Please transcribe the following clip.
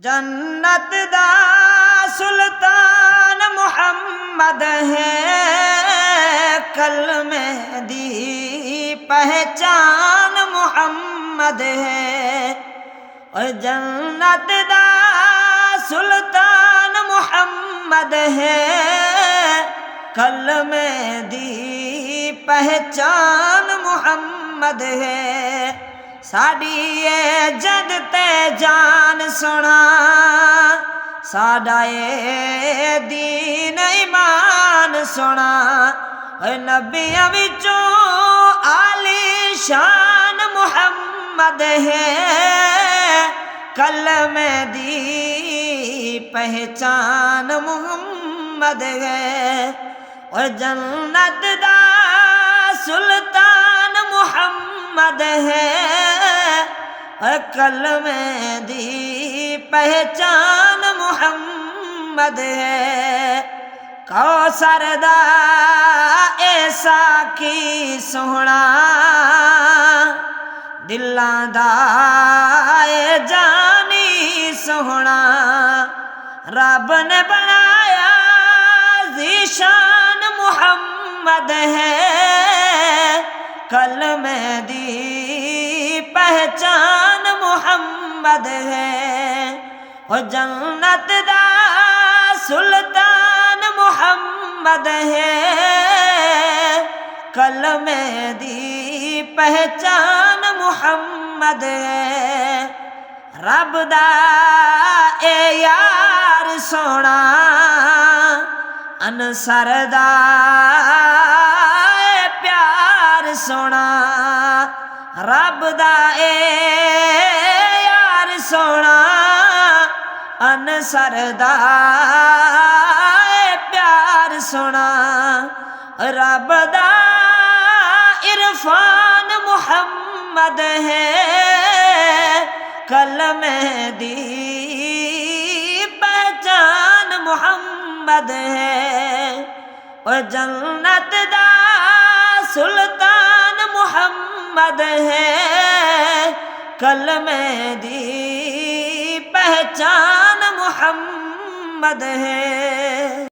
جنت دا سلطان محمد ہے، کلمے دی پہچان محمد ہے۔ اور جنت دا سلطان محمد ہے، کلمے دی پہچان محمد ہے۔ ساڈی اے جد تے جان سنا، ساڈا اے دین ایمان سنا۔ اے نبیاں وچوں عالی شان محمد ہے، کلمے دی پہچان محمد ہے۔ اور جنت دا سلطان محمد ہے، کلمے دی پہچان محمد ہے۔ کوثر دا اے ساقی سوہنا، دلاں دا اے جانی سوہنا۔ رب نے بنایا ذیشان محمد ہے، کلمے دی پہچان محمد ہے۔ اور جنت دا سلطان محمد ہے، کلمے دی پہچان محمد ہے۔ رب دا اے یار سونا، انصر دا اے پیار سونا۔ رب دا اے یار سونا، انصر دا اے پیار سونا۔ رب دا عرفان محمد ہے، کلمے دی پہچان محمد ہے۔ اور جنت دا سلطان محمد ہے، کلمے دی پہچان محمد ہے۔